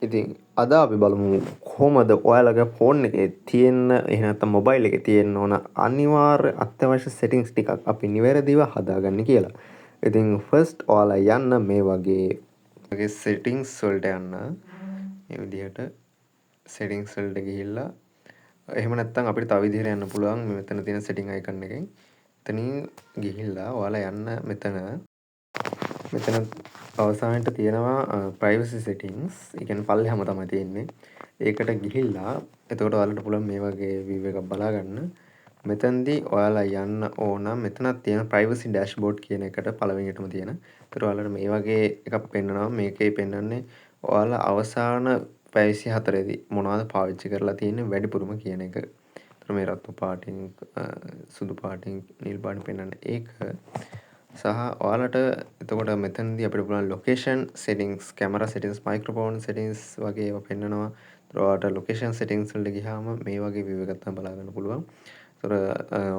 ඉතින් අද අපි බලමු කොහොමද ඔයාලගේ ෆෝන් එකේ තියෙන්න එහෙම නැත්නම් මොබයිල් එකේ තියෙන්න ඕන අනිවාර්ය අත්‍යවශ්‍ය සෙටින්ග්ස් ටිකක් අපි නිවැරදිව හදාගන්න කියලා. ඉතින් ෆස්ට් ඔයාලා යන්න මේ වගේ සෙටින්ග්ස් වලට යන්න මේ විදිහට සෙටින්ග්ස් වලට ගිහිල්ලා එහෙම නැත්නම් අපිට තව විදිහට යන්න පුළුවන් මෙතන තියෙන සෙටින්ග් අයිකන් එකෙන්. එතනින් ගිහිල්ලා ඔයාලා යන්න මෙතන අවසානට තියෙනවා ප්‍රයිවසි සෙටින්ග්ස්. ඒ කියන්නේ පල්ලෙහාම තමයි තියෙන්නේ. ඒකට ගිහිල්ලා එතකොට ඔයාලට පුළුවන් මේ වගේ view එකක් බලා ගන්න. මෙතනදී ඔයාලා යන්න ඕන මෙතනක් තියෙන ප්‍රයිවසි ඩෑෂ්බෝඩ් කියන එකට පළවෙනියටම තියෙන. ඒතර ඔයාලට මේ වගේ එකක් පෙන්නනවා. මේකේ පෙන්නන්නේ ඔයාලා අවසාන පැය 24දී මොනවද පාවිච්චි කරලා තියෙන්නේ වැඩිපුරම කියන එක. ඒතර මේ රතු පාටින් සුදු පාටින් නිල් පාටින් පෙන්නන්නේ ඒක. සහ ඔයාලට එතකොට මෙතනදී අපිට පුළුවන් location settings, camera settings, microphone settings වගේ ඒවා පෙන්නනවා. ඒතර ඔයාලට ලොකේෂන් සෙටින්ග්ස් වලට ගියාම මේ වගේ view එකක් තමයි බලා ගන්න පුළුවන්. ඒතර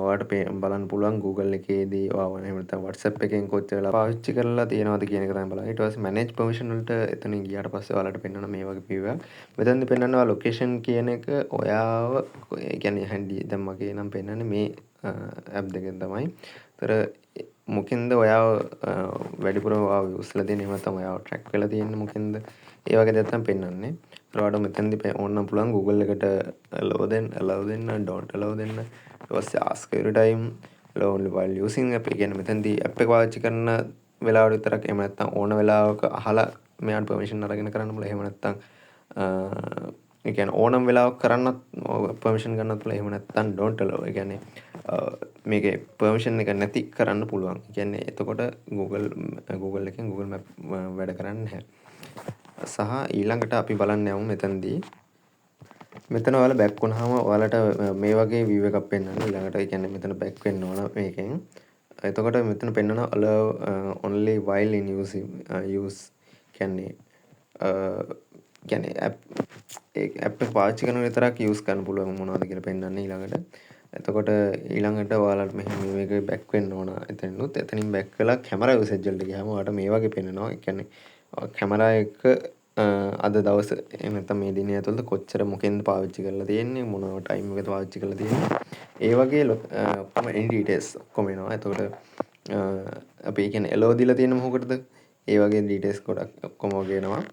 ඔයාලට බලන්න පුළුවන් Google එකේදී ඔයාව එහෙම නැත්නම් WhatsApp එකෙන් කොච්චර වෙලා පාවිච්චි කරලා තියෙනවද කියන එක තමයි බලන්නේ. ඊට පස්සේ manage permission වලට එතනින් ගියාට පස්සේ ඔයාලට පෙන්නන මේ වගේ view එකක්. මෙතනදී පෙන්නනවා ලොකේෂන් කියන එක ඔයාව ඒ කියන්නේ හැන්ඩි දැන් මගේ නම් පෙන්නන්නේ මේ app දෙකෙන් තමයි. ඒතර මොකෙන්ද ඔයාව වැඩිපුරම ඔයාව යූස්ලා තියෙන්නේ එහෙම නැත්නම් ඔයාව ට්‍රැක් වෙලා තියෙන්නේ මොකෙන්ද ඒ වගේ දේවල් තමයි පෙන්වන්නේ. ඒතර ඔයාලට මෙතනදී ඕනනම් පුළුවන් Google එකට allow දෙන්න don't allow දෙන්න. ඊට පස්සේ ask every time allow only while using app. ඒ කියන්නේ මෙතනදී app එක පාවිච්චි කරන වෙලාවට විතරක් එහෙම නැත්නම් ඕන වෙලාවක අහලා මෙයාට permission අරගෙන කරන්න පුළුවන්. එහෙම නැත්නම් ඒ කියන්නේ ඕනම වෙලාවක කරන්නත් permission ගන්නත් පුළුවන්. එහෙම නැත්නම් don't allow. ඒ කියන්නේ මේකේ permission එක නැති කරන්න පුළුවන්. ඒ කියන්නේ එතකොට Google එකෙන් Google Map වැඩ කරන්නේ නැහැ. සහ ඊළඟට අපි බලන්න යමු මෙතනදී. මෙතන ඔයාලා බැක් වුණාම ඔයාලට මේ වගේ view එකක් පෙන්වනවා. ඊළඟට ඒ කියන්නේ මෙතන බැක් වෙන්න ඕන මේකෙන්. එතකොට මෙතන පෙන්වනවා allow only while in use කියන්නේ app එක පාවිච්චි කරන විතරක් use කරන්න පුළුවන් මොනවද කියලා පෙන්වන්නේ ඊළඟට. එතකොට ඊළඟට ඔයාලට මෙහෙම මේක බැක් වෙන්න ඕන එතනිනුත්. එතනින් බැක් වෙලා කැමරා යූසේජ් වලට ගියාම ඔයාලට මේ වගේ පෙන්නනවා. ඒ කියන්නේ කැමරා එක අද දවස එහෙම නැත්නම් මේ දිනය ඇතුළත කොච්චර මොකෙන්ද පාවිච්චි කරලා තියෙන්නේ මොන ටයිම් එකද පාවිච්චි කරලා තියෙන්නේ. ඒ වගේ ඔක්කොම any details ඔක්කොම එනවා. එතකොට අපි ඒ කියන්නේ allow දීලා තියෙන්නේ මොකටද? ඒ වගේ details ගොඩක් ඔක්කොම වගේ එනවා.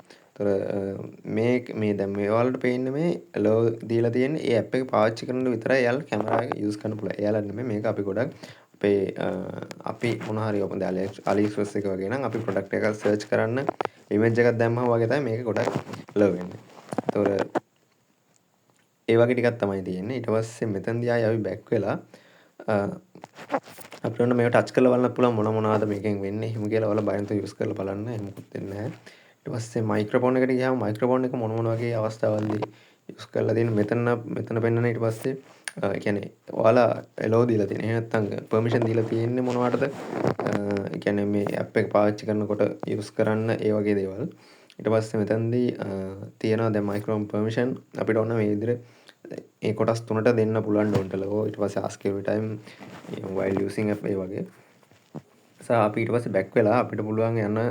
මේ දැන් මේ ඔයාලට පේන්නේ මේ allow දීලා තියෙන්නේ ඒ app එක පාවිච්චි කරන විතරයි එයාලා කැමරා එක use කරන්න පුළුවන්. එයාලා නෙමෙයි මේක අපි ගොඩක් අපි මොන හරි ඔබ AliExpress එක වගේ නම් අපි product එකක් search කරන්න image එකක් දැම්මම වගේ තමයි මේක ගොඩක් allow වෙන්නේ. ඒතකොට ඒ වගේ ටිකක් තමයි තියෙන්නේ. ඊට පස්සේ මෙතනදී ආයෙ අපි back වෙලා අපිට ඔන්න මේක ටච් කරලා බලන්න පුළුවන් මොනවද මේකෙන් වෙන්නේ. එහෙම කියලා ඔයාලා බය නැතුව use කරලා බලන්න. එහෙම මොකුත් වෙන්නේ නැහැ. ඊට පස්සේ මයික්‍රොෆෝන් එකට ගියාම මයික්‍රොෆෝන් එක මොන වගේ අවස්ථාවලදී යූස් කරලා තියෙන මෙතන පෙන්නන ඊට පස්සේ ඒ කියන්නේ ඔයාලා allow දීලා තියෙන. එහෙම නැත්නම් permission දීලා තියෙන්නේ මොනවටද? ඒ කියන්නේ මේ app එක පාවිච්චි කරනකොට යූස් කරන්න ඒ වගේ දේවල්. ඊට පස්සේ මෙතනදී තියෙනවා දැන් මයික්‍රොෆෝන් permission අපිට ඕන මේ විදිහට ඒ කොටස් තුනට දෙන්න පුළුවන් don't allow. ඊට පස්සේ ask every time while using app ඒ වගේ. අපි ඊට පස්සේ back වෙලා අපිට පුළුවන් යන්න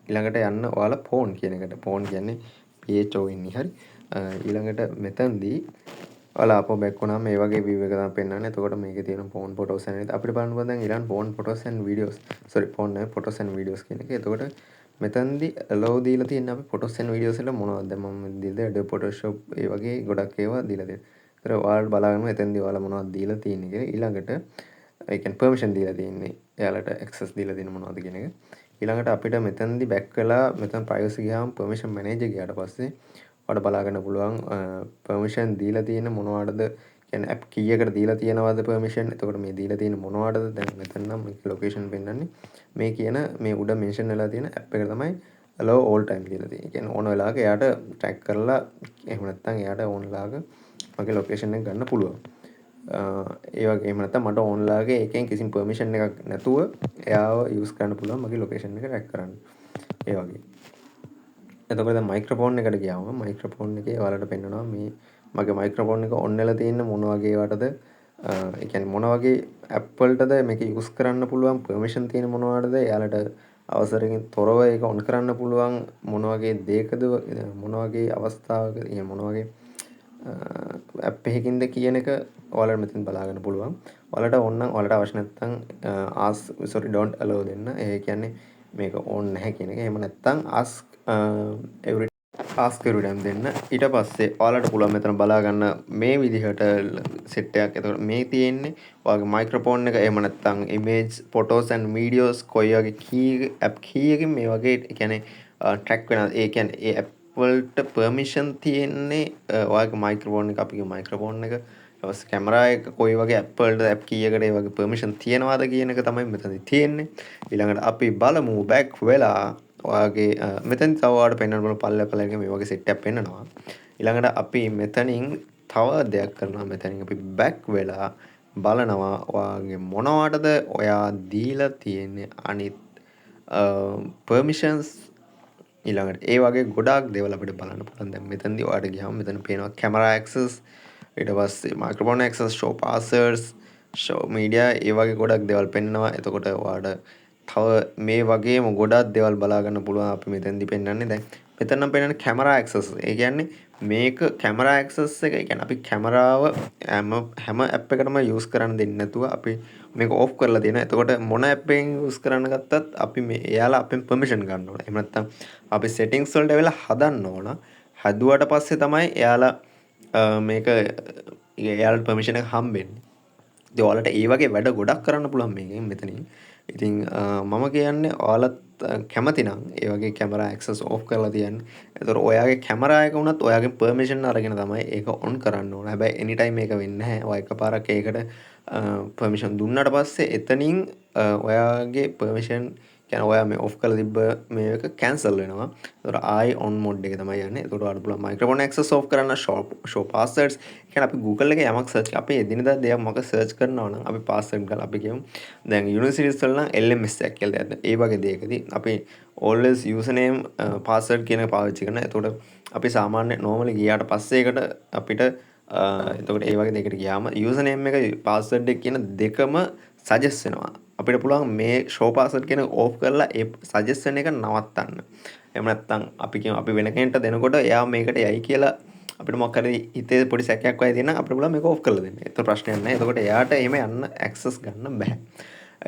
ඊළඟට යන්න ඔයාලා phone කියන එකට. phone කියන්නේ PHONE හරි. ඊළඟට මෙතනදී ඔයාලා ආපහු back වුණාම මේ වගේ view එක තමයි පෙන්වන්නේ. එතකොට මේකේ තියෙන phone photos and අපිට බලන්න පුළුවන් දැන් ඊළඟ phone photos and videos. phone නේ photos and videos කියන එක. එතකොට මෙතනදී allow දීලා තියෙන්නේ අපි photos and videos වල මොනවද? දැන් මම දීලා Adobe Photoshop ඒ වගේ ගොඩක් ඒවා දීලා තියෙනවා. ඒතර ඔයාලට බලන්න එතනදී ඔයාලා මොනවද දීලා තියෙන්නේ කියලා. ඊළඟට ඒ කියන්නේ permission දීලා තියෙන්නේ. එයාලට access දීලා තියෙන මොනවද කියන එක. ඊළඟට අපිට මෙතනදී back වෙලා මෙතන privacy ගියාම permission manager ගියාට පස්සේ ඔයාලට බලා ගන්න පුළුවන් permission දීලා තියෙන මොනවටද කියන්නේ app කීයකට දීලා තියෙනවද permission. එතකොට මේ දීලා තියෙන මොනවටද දැන් මෙතන නම් මේක location පෙන්නන්නේ. මේ කියන මේ උඩ mention වෙලා තියෙන app එක තමයි allow all time කියලා තියෙන්නේ. ඒ කියන්නේ ඕන වෙලාවක එයාට track කරලා එහෙම නැත්නම් එයාට ඕන වෙලාවක මගේ location එක ගන්න පුළුවන්. ඒ වගේ එහෙම නැත්නම් මට ඕන වෙලාවක ඒකෙන් කිසිම permission එකක් නැතුව එයාව use කරන්න පුළුවන් මගේ location එක track කරන්න. ඒ වගේ. එතකොට දැන් මයික්‍රොෆෝන් එකට ගියාම මයික්‍රොෆෝන් එකේ ඔයාලට පෙන්නනවා මේ මගේ මයික්‍රොෆෝන් එක ඔන් වෙලා තියෙන මොන වගේ වටද ඒ කියන්නේ මොන වගේ app වලටද මේක use කරන්න පුළුවන් permission තියෙන මොනවටද එයාලට අවසරකින් තොරව ඒක ඔන් කරන්න පුළුවන් මොන වගේ දෙයකද මොන වගේ අවස්ථාවක මොන වගේ ඇප් එකකින්ද කියන එක ඔයාලට මෙතන බලා ගන්න පුළුවන්. ඔයාලට ඕන නම් ඔයාලට අවශ්‍ය නැත්නම් don't allow දෙන්න. ඒ කියන්නේ මේක ඕන් නැහැ කියන එක. එහෙම නැත්නම් ask every time දෙන්න. ඊට පස්සේ ඔයාලට පුළුවන් මෙතන බලා ගන්න මේ විදිහට සෙට් එකක්. එතකොට මේ තියෙන්නේ ඔයාගේ මයික්‍රොෆෝන් එක. එහෙම නැත්නම් image photos and videos කොයි වගේ key app key එකකින් මේ වගේ කියන්නේ track වෙනවා. ඒ කියන්නේ ඒ app වලට permission තියෙන්නේ ඔයාගේ මයික්‍රොෆෝන් එක. අපි මයික්‍රොෆෝන් එක ඊපස්සේ කැමරා එක කොයි වගේ app වලට app key එකට ඒ වගේ permission තියනවාද කියන එක තමයි මෙතනදි තියෙන්නේ. ඊළඟට අපි බලමු back වෙලා ඔයාගේ මෙතන තව ඔයාලට පෙන්වන්න බලමු පල්ලෙපලගේ මේ වගේ සෙට් එකක් පෙන්නනවා. ඊළඟට අපි මෙතනින් තව දෙයක් කරනවා. මෙතනින් අපි back වෙලා බලනවා ඔයාගේ මොනවටද ඔයා දීලා තියෙන්නේ අනිත් permissions. ඊළඟට ඒ වගේ ගොඩාක් දේවල් අපිට බලන්න පුළුවන්. දැන් මෙතනදී ඔයාලට ගියාම මෙතන පේනවා camera access, ඊට පස්සේ microphone access, show passwords, show media, ඒ වගේ ගොඩක් දේවල් පෙන්නනවා. එතකොට ඔයාලට තව මේ වගේම ගොඩක් දේවල් බලා ගන්න පුළුවන්. අපි මෙතනදී පෙන්නන්නේ දැන් මෙතන නම් පෙන්නන්නේ camera access. ඒ කියන්නේ මේක camera access එක. ඒ කියන්නේ අපි කැමරාව හැම app එකකටම use කරන්න දෙන්නේ නැතුව අපි මේක off කරලා දෙනවා. එතකොට මොන app එකෙන් use කරන්න ගත්තත් අපි මේ එයාලා අපෙන් permission ගන්න ඕන. එහෙම නැත්නම් අපි settings වලට වෙලා හදන්න ඕන. හදුවට පස්සේ තමයි එයාලා මේක එයාලට permission එක හම්බෙන්නේ. ඉතින් ඔයාලට ඒ වගේ වැඩ ගොඩක් කරන්න පුළුවන් මේකෙන් මෙතනින්. ඉතින් මම කියන්නේ ඔයාලත් කැමති නම් ඒ වගේ කැමරා access off කරලා තියන්න. ඒතර ඔයාගේ කැමරා එක උනත් ඔයාගෙන් permission අරගෙන තමයි ඒක on කරන්න ඕන. හැබැයි anytime මේක වෙන්නේ නැහැ. ඔයා එකපාරක් ඒකට permission දුන්නාට පස්සේ එතනින් ඔයාගේ permission කියන්නේ ඔයා මේ off කරලා තිබ්බ මේක cancel වෙනවා. ඒතර ආයි on mode එක තමයි යන්නේ. ඒතර ඔයාලට පුළුවන් microphone access off කරන්න, show passwords. කියන්නේ අපි Google එකේ යමක් search අපි එදිනෙදා දෙයක් මොකක් search කරනවා නම් අපි password ගාලා අපි කියමු දැන් universities වල නම් LMS එකක් කියලා දෙයක්. ඒ වගේ දෙයකදී අපි always username password කියන එක පාවිච්චි කරනවා. එතකොට අපි සාමාන්‍ය normally ගියාට පස්සේ ඒකට අපිට එතකොට ඒ වගේ දෙයකට ගියාම username එක password එක කියන දෙකම suggest වෙනවා. අපිට පුළුවන් මේ show password කියන off කරලා ඒ suggest වෙන එක නවත්තන්න. එහෙම නැත්නම් අපි කියමු අපි වෙන කෙනෙක්ට දෙනකොට එයා මේකට යයි කියලා අපිට මොකක් හරි හිතේ පොඩි සැකයක් වගේ තියෙනවා අපිට පුළුවන් මේක off කරලා දෙන්න. ඒක ප්‍රශ්නයක් නැහැ. එතකොට එයාට එහෙම යන්න access ගන්න බෑ.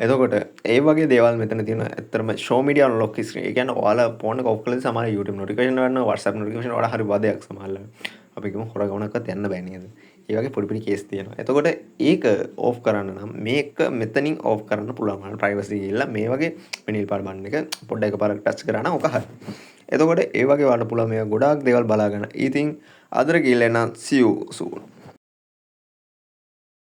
එතකොට ඒ වගේ දේවල් මෙතන තියෙනවා. ඇත්තටම show media on lock screen. ඒ කියන්නේ ඔයාලා phone එක off කළාද සමහර YouTube notification ගන්නවා, WhatsApp notification වල හරි වදයක් සමහරවල්. අපි කියමු හොර ගමනක්වත් යන්න බෑ නේද? ඒ වගේ පොඩි පොඩි කේස් තියෙනවා. එතකොට ඒක off කරන්න නම් මේක මෙතනින් off කරන්න පුළුවන්. privacy ගිහිල්ලා මේ වගේ විනිල් පාට බන් එක පොඩ්ඩක් එකපාරක් ටච් කරා නම් ඔක හරි. එතකොට ඒ වගේ වලට පුළුවන් මේක ගොඩාක් දේවල් බලා ගන්න. ඉතින් අදට ගිහිල්ලා එන see you soon.